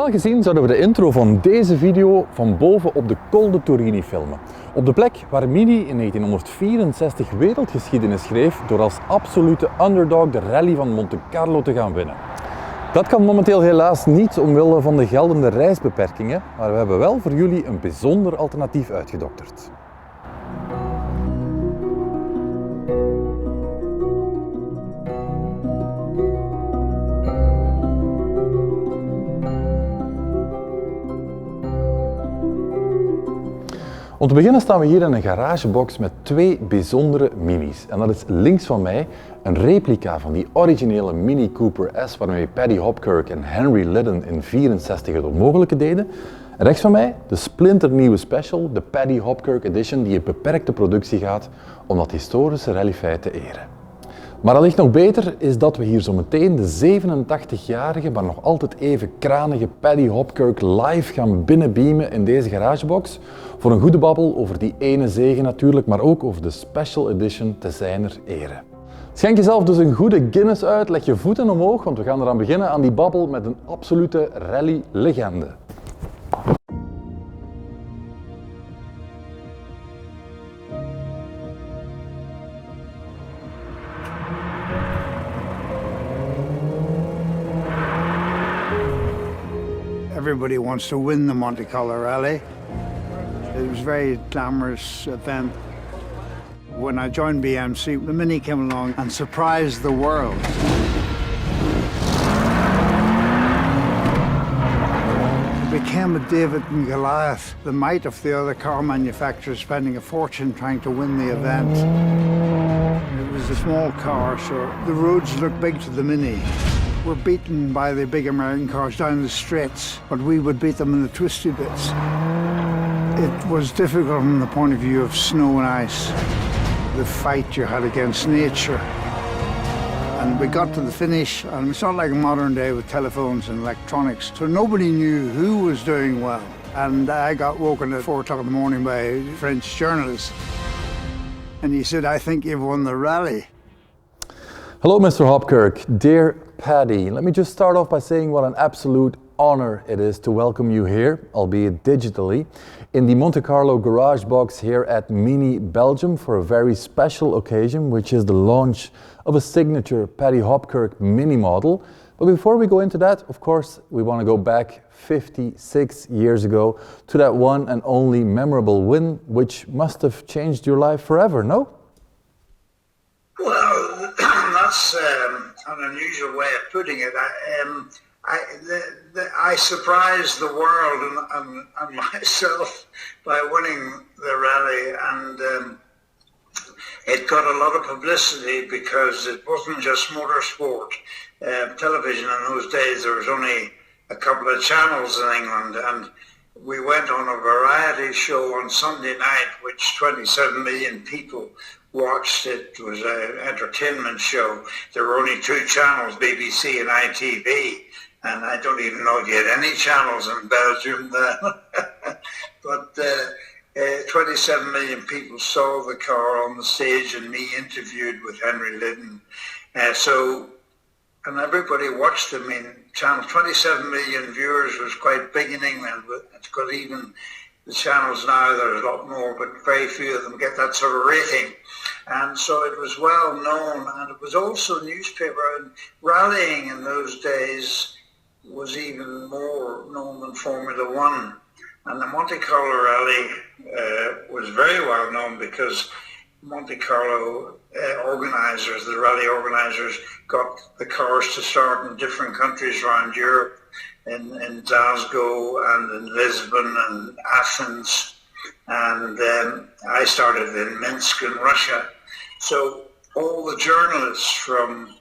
Normaal gezien zouden we de intro van deze video van boven op de Col de Turini filmen. Op de plek waar Mini in 1964 wereldgeschiedenis schreef door als absolute underdog de rally van Monte Carlo te gaan winnen. Dat kan momenteel helaas niet omwille van de geldende reisbeperkingen, maar we hebben wel voor jullie een bijzonder alternatief uitgedokterd. Om te beginnen staan we hier in een garagebox met twee bijzondere Minis. En dat is links van mij een replica van die originele Mini Cooper S waarmee Paddy Hopkirk en Henry Liddon in 1964 het onmogelijke deden. En rechts van mij de splinternieuwe special, de Paddy Hopkirk Edition, die in beperkte productie gaat om dat historische rallyfeit te eren. Maar allicht nog beter is dat we hier zo meteen de 87-jarige, maar nog altijd even kranige Paddy Hopkirk live gaan binnenbeamen in deze garagebox. Voor een goede babbel over die ene zege natuurlijk, maar ook over de Special Edition te zijner ere. Schenk jezelf dus een goede Guinness uit, leg je voeten omhoog, want we gaan eraan beginnen aan die babbel met een absolute rally-legende. Everybody wants to win the Monte Carlo Rally. It was a very glamorous event. When I joined BMC, the Mini came along and surprised the world. It became a David and Goliath, the might of the other car manufacturers spending a fortune trying to win the event. It was a small car, so the roads looked big to the Mini. We're beaten by the big American cars down the straights, but we would beat them in the twisty bits. It was difficult from the point of view of snow and ice, the fight you had against nature. And we got to the finish, and it's not like modern day with telephones and electronics, so nobody knew who was doing well. And I got woken at 4 o'clock in the morning by a French journalist, and he said, "I think you've won the rally." Hello, Mr. Hopkirk. Dear Paddy, let me just start off by saying what an absolute honor it is to welcome you here, albeit digitally, in the Monte Carlo garage box here at Mini Belgium for a very special occasion, which is the launch of a signature Paddy Hopkirk Mini model. But before we go into that, of course, we want to go back 56 years ago to that one and only memorable win, which must have changed your life forever, no? Well, that's an unusual way of putting it. I surprised the world and myself by winning the rally, and it got a lot of publicity because it wasn't just motorsport. Television in those days, there was only a couple of channels in England, and we went on a variety show on Sunday night, which 27 million people watched. It was an entertainment show. There were only 2 channels, BBC and ITV, and I don't even know if you had any channels in Belgium then. But 27 million people saw the car on the stage and me interviewed with Henry Liddon. And everybody watched them in channels. 27 million viewers was quite big in England, but it's got even the channels now, there's a lot more, but very few of them get that sort of rating. And so it was well known, and it was also newspaper, and rallying in those days was even more known than Formula One. And the Monte Carlo Rally was very well known because Monte Carlo organisers, the rally organisers, got the cars to start in different countries around Europe, in Glasgow and in Lisbon and Athens, and I started in Minsk in Russia. So all the journalists from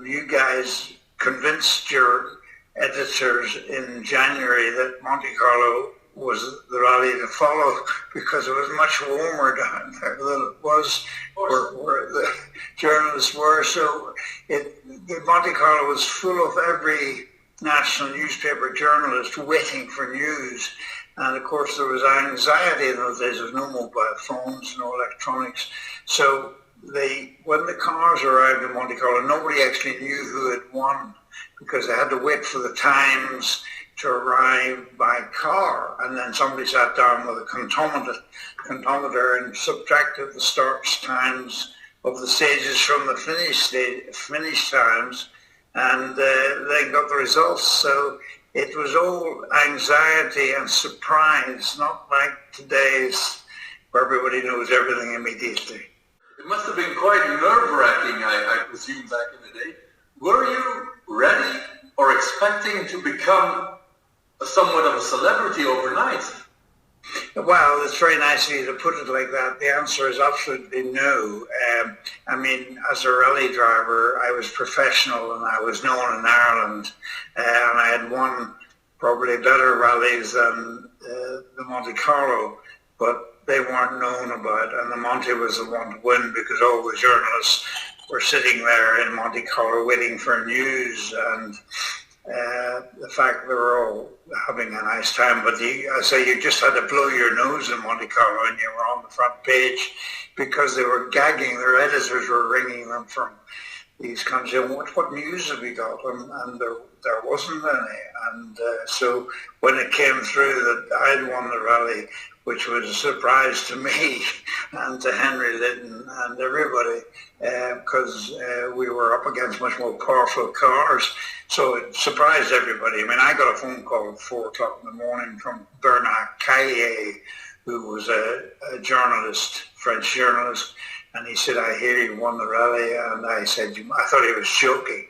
you guys convinced your editors in January that Monte Carlo was the rally to follow because it was much warmer down there than it was where the journalists were. So the Monte Carlo was full of every national newspaper journalist waiting for news. And of course there was anxiety in those days. There was no mobile phones, no electronics. So when the cars arrived in Monte Carlo, nobody actually knew who had won because they had to wait for the Times to arrive by car, and then somebody sat down with a chronometer and subtracted the start times of the stages from the finish times, and then got the results. So it was all anxiety and surprise, not like today's where everybody knows everything immediately. It must have been quite nerve-wracking, I presume, back in the day. Were you ready or expecting to become somewhat of a celebrity overnight? Well, it's very nice of you to put it like that. The answer is absolutely no. I mean, as a rally driver, I was professional and I was known in Ireland, and I had won probably better rallies than the Monte Carlo, but they weren't known about, and the Monte was the one to win because all the journalists were sitting there in Monte Carlo waiting for news, and the fact they were all having a nice time. But I say you just had to blow your nose in Monte Carlo and you were on the front page because they were gagging. Their editors were ringing them from these countries, and what news have we got? And there wasn't any. And so when it came through that I'd won the rally, which was a surprise to me and to Henry Liddon and everybody, because we were up against much more powerful cars. So it surprised everybody. I mean, I got a phone call at 4 o'clock in the morning from Bernard Caillet, who was a journalist, French journalist, and he said, "I hear you won the rally." And I said, I thought he was joking,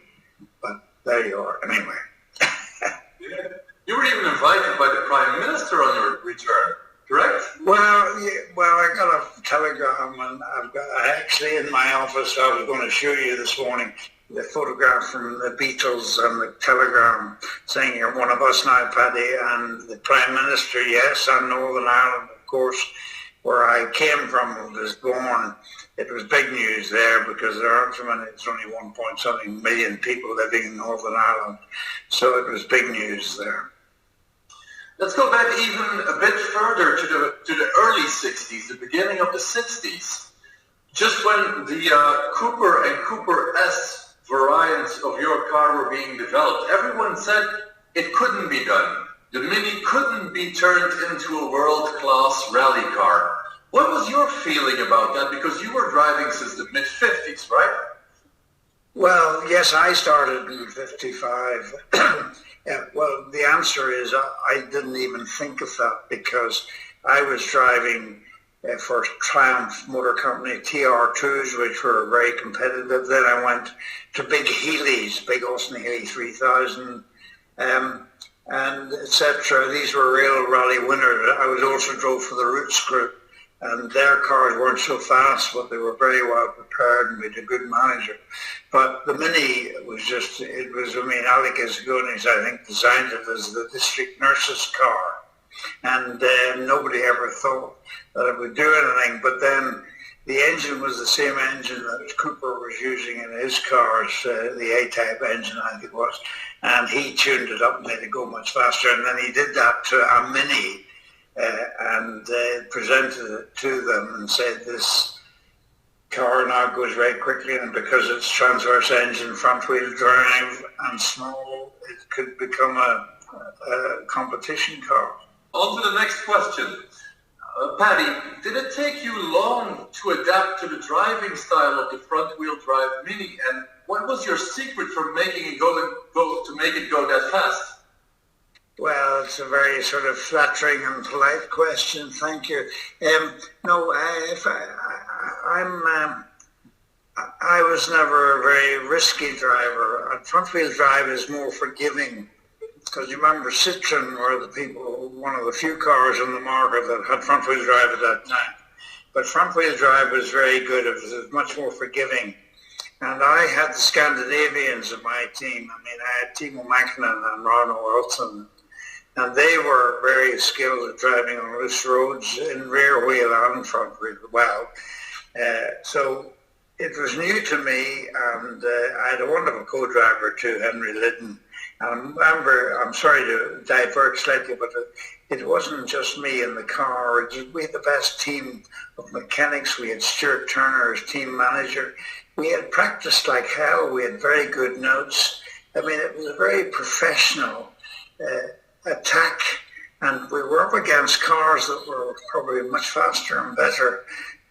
but there you are. Anyway. Yeah. You were even invited by the Prime Minister on your return. Correct? Well, yeah, I got a telegram, and I've got actually in my office. I was going to show you this morning the photograph from the Beatles and the telegram saying you're one of us now, Paddy, and the Prime Minister, yes, and Northern Ireland, of course, where I came from and was born. It was big news there because there aren't so many. It's only 1.something million people living in Northern Ireland, so it was big news there. Let's go back even a bit further to the early 60s, the beginning of the 60s. Just when the Cooper and Cooper S variants of your car were being developed, everyone said it couldn't be done. The Mini couldn't be turned into a world-class rally car. What was your feeling about that? Because you were driving since the mid-50s, right? Well, yes, I started in 55. Yeah, well, the answer is I didn't even think of that because I was driving for Triumph Motor Company TR2s, which were very competitive. Then I went to big Healey's, big Austin Healey 3000, and etc. These were real rally winners. I was also drove for the Roots Group, and their cars weren't so fast, but they were very well prepared, and we had a good manager. But the Mini was just, it was, I mean, Alec Isgonis, I think, designed it as the district nurse's car. And nobody ever thought that it would do anything. But then the engine was the same engine that Cooper was using in his cars, the A-type engine, I think it was. And he tuned it up and made it go much faster. And then he did that to a Mini and presented it to them and said, this car now goes very quickly, and because it's transverse engine, front-wheel drive and small, it could become a competition car. On to the next question. Paddy, did it take you long to adapt to the driving style of the front-wheel drive Mini, and what was your secret for making it to make it go that fast? Well, it's a very sort of flattering and polite question. Thank you. No, I was never a very risky driver. Front-wheel drive is more forgiving because you remember Citroen were the people, one of the few cars on the market that had front-wheel drive at that time. But front-wheel drive was very good. It was much more forgiving. And I had the Scandinavians in my team. I mean, I had Timo Mäkinen and Ron Olsen. And they were very skilled at driving on loose roads in rear wheel and front wheel. Well, so it was new to me, and I had a wonderful co-driver too, Henry Liddon. And I remember, I'm sorry to divert slightly, but it wasn't just me in the car. We had the best team of mechanics. We had Stuart Turner as team manager. We had practiced like hell. We had very good notes. I mean, it was a very professional attack, and we were up against cars that were probably much faster and better.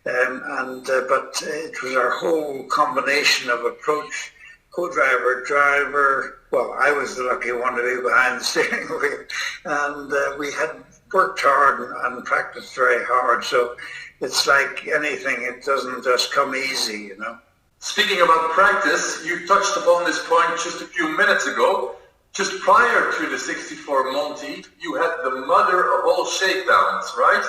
But it was our whole combination of approach, co-driver, driver. Well, I was the lucky one to be behind the steering wheel, and we had worked hard and practiced very hard. So it's like anything; it doesn't just come easy, you know. Speaking about practice, you touched upon this point just a few minutes ago. Just prior to the 64 Monte, you had the mother of all shakedowns, right?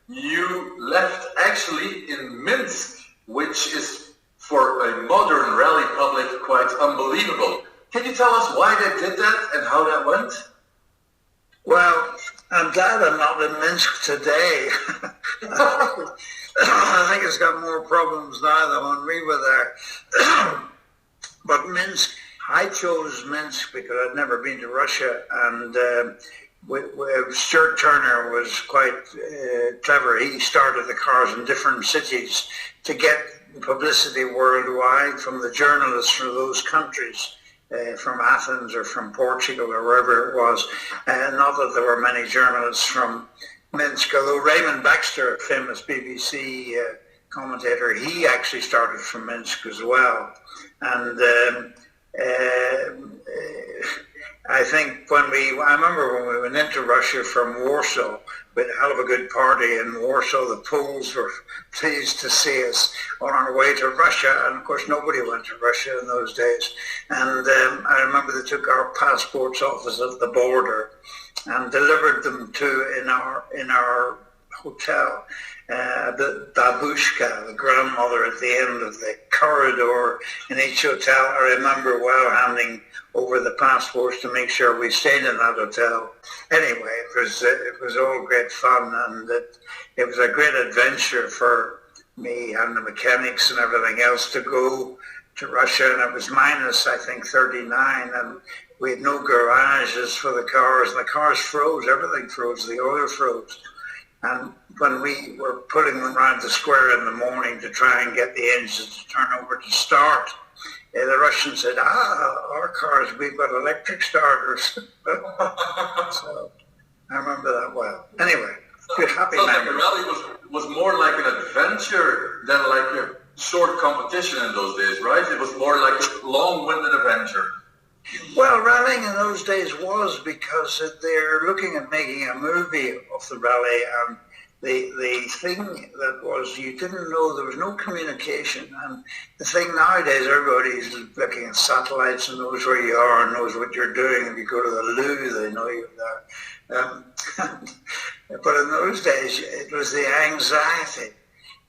You left actually in Minsk, which is for a modern rally public quite unbelievable. Can you tell us why they did that and how that went? Well, I'm glad I'm not in Minsk today. I think it's got more problems now than when we were there. But Minsk, I chose Minsk because I'd never been to Russia, and Stuart Turner was quite clever. He started the cars in different cities to get publicity worldwide from the journalists from those countries, from Athens or from Portugal or wherever it was. Not that there were many journalists from Minsk, although Raymond Baxter, a famous BBC commentator, he actually started from Minsk as well. And I think I remember when we went into Russia from Warsaw, we had a hell of a good party in Warsaw. The Poles were pleased to see us on our way to Russia, and of course nobody went to Russia in those days. And I remember they took our passports off us at the border and delivered them in our hotel. The babushka, the grandmother at the end of the corridor in each hotel. I remember well handing over the passports to make sure we stayed in that hotel. Anyway, it was all great fun, and it was a great adventure for me and the mechanics and everything else to go to Russia. And it was minus, I think, 39, and we had no garages for the cars. The cars froze, everything froze, the oil froze. And when we were putting them around the square in the morning to try and get the engines to turn over to start, the Russians said, our cars, we've got electric starters. So I remember that well. Anyway, good, happy memories. Like the rally was more like an adventure than like a short competition in those days, right? It was more like a long-winded adventure. Well, rallying in those days was because they're looking at making a movie of the rally, and the thing that was, you didn't know, there was no communication. And the thing nowadays, everybody's looking at satellites and knows where you are and knows what you're doing. If you go to the loo, they know you're there. But in those days, it was the anxiety.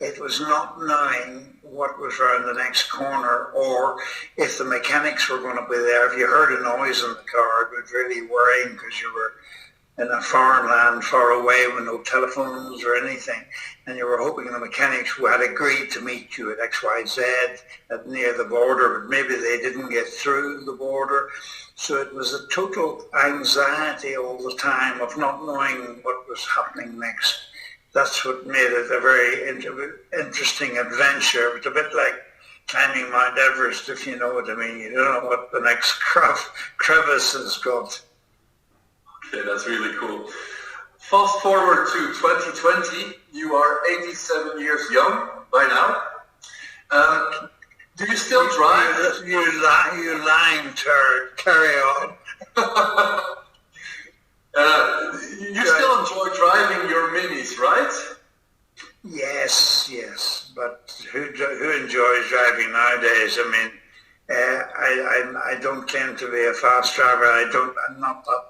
It was not knowing what was around the next corner, or if the mechanics were going to be there. If you heard a noise in the car, it was really worrying because you were in a foreign land far away with no telephones or anything, and you were hoping the mechanics who had agreed to meet you at XYZ near the border, but maybe they didn't get through the border. So it was a total anxiety all the time of not knowing what was happening next. That's what made it a very interesting adventure. It's a bit like climbing Mount Everest, if you know what I mean. You don't know what the next crevice has got. Okay, that's really cool. Fast forward to 2020, you are 87 years young by now. Do you still drive? You lying turd. Carry on. You still enjoy driving your minis, right? Yes. But who enjoys driving nowadays? I mean, I don't claim to be a fast driver. I'm not that.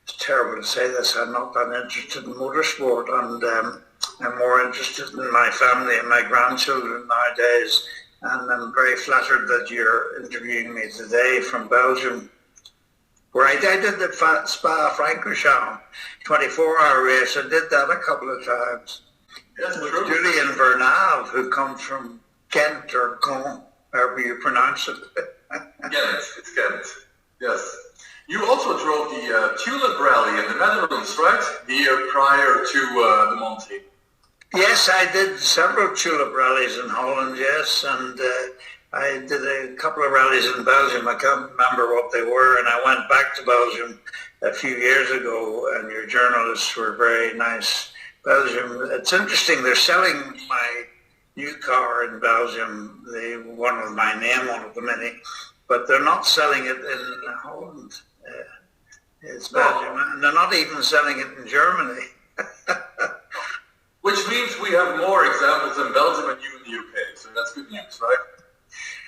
It's terrible to say this. I'm not that interested in motorsport, and I'm more interested in my family and my grandchildren nowadays. And I'm very flattered that you're interviewing me today from Belgium, where I did the Spa-Francorchamps 24-hour race. I did that a couple of times. That's with true. Julian Bernal, who comes from Ghent or Caen, however you pronounce it. Ghent, it's Ghent. Yes. You also drove the Tulip Rally in the Netherlands, right? The year prior to the Monte. Yes, I did several Tulip rallies in Holland, yes, and I did a couple of rallies in Belgium. I can't remember what they were, and I went back to Belgium a few years ago, and your journalists were very nice. Belgium, it's interesting, they're selling my new car in Belgium, the one with my name on it, the Mini, but they're not selling it in Holland. It's Belgium, and they're not even selling it in Germany. Which means we have more examples in Belgium and you in the UK, so that's good news, right?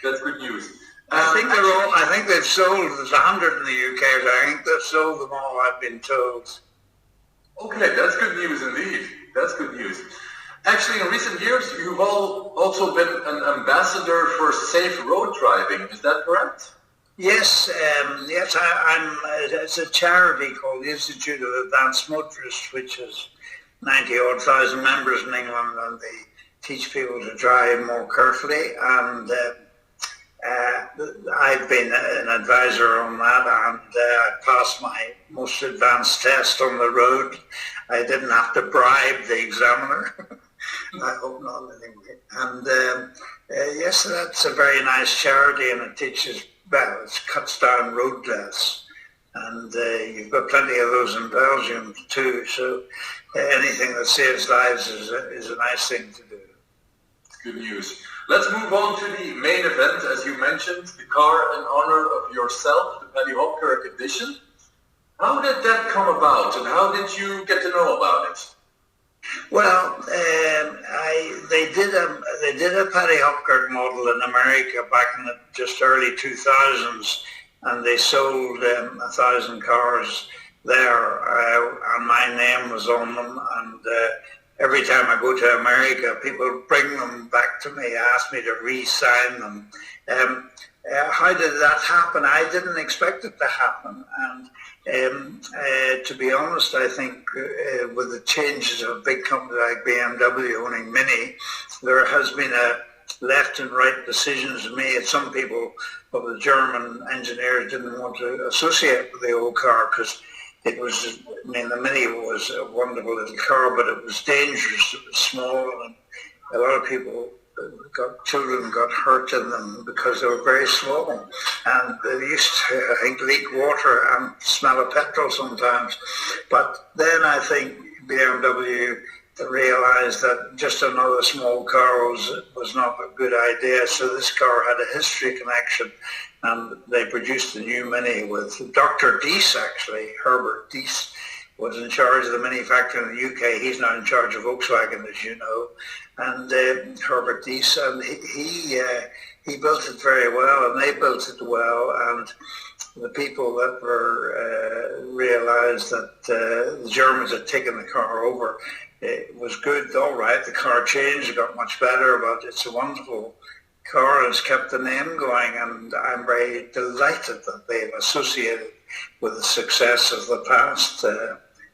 That's good news. I think they've sold, there's 100 in the UK, so I think they've sold them all, I've been told. Okay, that's good news indeed. That's good news. Actually, in recent years, you've also been an ambassador for safe road driving. Is that correct? Yes, it's a charity called the Institute of Advanced Motorists, which has 90-odd thousand members in England, and they teach people to drive more carefully. And I've been an advisor on that, and I passed my most advanced test on the road. I didn't have to bribe the examiner. I hope not, anyway. And yes, that's a very nice charity, and it teaches, well, it cuts down road deaths. And you've got plenty of those in Belgium too, so anything that saves lives is a nice thing to do. Good news. Let's move on to the main event, as you mentioned, the car in honor of yourself, the Paddy Hopkirk edition. How did that come about, and how did you get to know about it? Well, they did a Paddy Hopkirk model in America back in the just early 2000s, and they sold 1,000 cars there, and my name was on them. And every time I go to America, people bring them back to me, ask me to re-sign them. How did that happen? I didn't expect it to happen, and to be honest, I think with the changes of big companies like BMW owning Mini, there has been a left and right decisions made. Some people, of the German engineers, didn't want to associate with the old car because it was, I mean, the Mini was a wonderful little car, but it was dangerous, it was small, and a lot of people children got hurt in them because they were very small, and they used to, I think, leak water and smell of petrol sometimes. But then I think BMW realized that just another small car was not a good idea, so this car had a history connection, and they produced a new Mini with Dr. Diess, actually, Herbert Diess was in charge of the Mini factory in the UK. He's now in charge of Volkswagen, as you know, and Herbert Diess, and he built it very well, and they built it well, and the people that were realized that the Germans had taken the car over. It was good, all right, the car changed, it got much better, but it's a wonderful car, and it's kept the name going, and I'm very delighted that they've associated with the success of the past.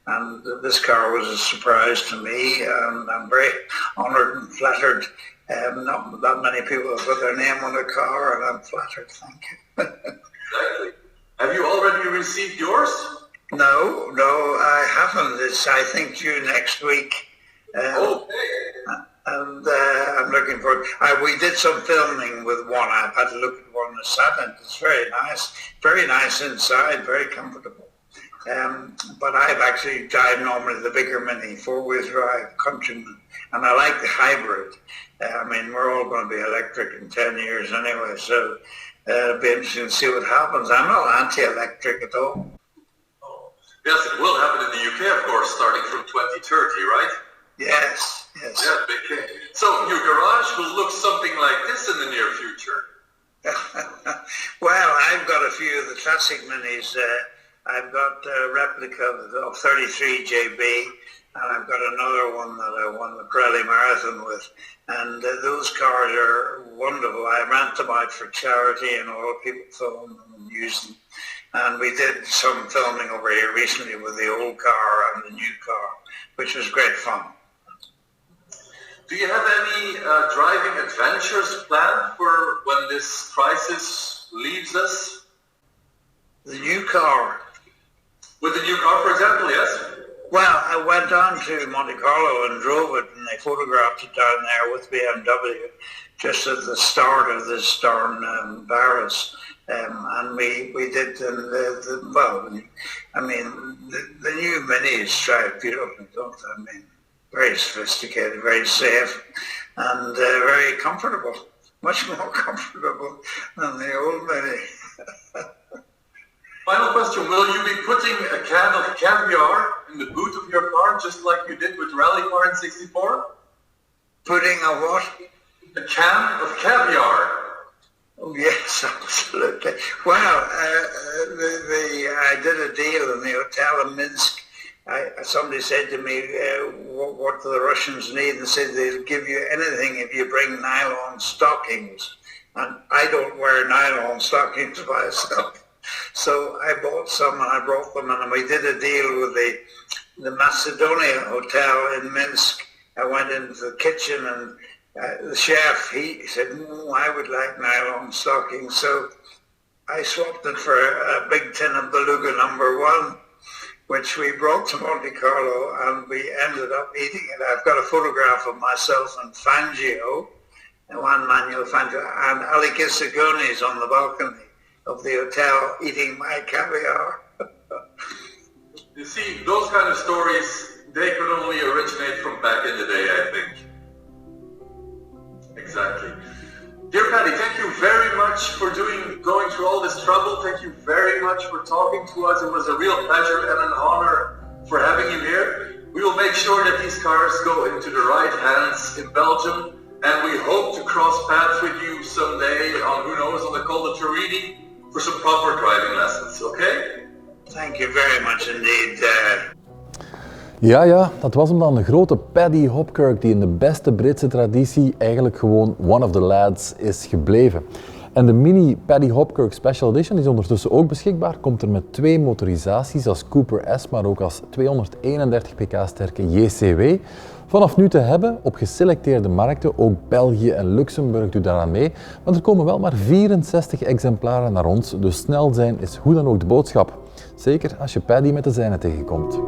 And this car was a surprise to me, and I'm very honoured and flattered. Not that many people have put their name on a car, and I'm flattered, thank you. Exactly. Have you already received yours? No, I haven't. It's, I think, due next week. Okay. And I'm looking forward. We did some filming with one. I've had to look at one in the Saturn. It's very nice inside, very comfortable. But I've actually drive normally the bigger Mini, four-wheel drive, Countryman, and I like the hybrid. I mean, we're all going to be electric in 10 years anyway, so it'll be interesting to see what happens. I'm not anti-electric at all. Oh. Yes, it will happen in the UK, of course, starting from 2030, right? Yes. Yeah, big thing. So your garage will look something like this in the near future. Well, I've got a few of the classic Minis. I've got a replica of 33 JB, and I've got another one that I won the Pirelli Marathon with. And those cars are wonderful. I rent them out for charity, and a lot of people film them and use them. And we did some filming over here recently with the old car and the new car, which was great fun. Do you have any driving adventures planned for when this crisis leaves us? The new car. With the new car, for example, yes? Well, I went on to Monte Carlo and drove it, and they photographed it down there with BMW just at the start of this darn virus. And we did, the new minis drive beautifully, don't they? I mean, very sophisticated, very safe, and very comfortable. Much more comfortable than the old mini. Final question, will you be putting a can of caviar in the boot of your car, just like you did with Rally Car in '64? Putting a what? A can of caviar. Oh yes, absolutely. Well, I did a deal in the hotel in Minsk. Somebody said to me, what do the Russians need? And said they'll give you anything if you bring nylon stockings. And I don't wear nylon stockings myself. So I bought some and I brought them, and we did a deal with the Macedonia Hotel in Minsk. I went into the kitchen and the chef, he said, I would like nylon stockings. So I swapped it for a big tin of Beluga #1, which we brought to Monte Carlo, and we ended up eating it. I've got a photograph of myself and Fangio, Juan Manuel Fangio, and Alikis Agonis on the balcony of the hotel eating my caviar. You see, those kind of stories, they could only originate from back in the day, I think. Exactly. Dear Paddy, thank you very much for going through all this trouble. Thank you very much for talking to us. It was a real pleasure and an honor for having you here. We will make sure that these cars go into the right hands in Belgium, and we hope to cross paths with you someday on, who knows, on the Col de Turini for some proper driving lessons, okay? Thank you very much indeed. Ja, dat was hem dan, de grote Paddy Hopkirk, die in de beste Britse traditie eigenlijk gewoon one of the lads is gebleven. En de mini Paddy Hopkirk Special Edition is ondertussen ook beschikbaar, komt er met 2 motorisaties als Cooper S, maar ook als 231 pk sterke JCW. Vanaf nu te hebben op geselecteerde markten, ook België en Luxemburg doet daaraan mee, maar er komen wel maar 64 exemplaren naar ons, dus snel zijn is hoe dan ook de boodschap. Zeker als je Paddy met de zijne tegenkomt.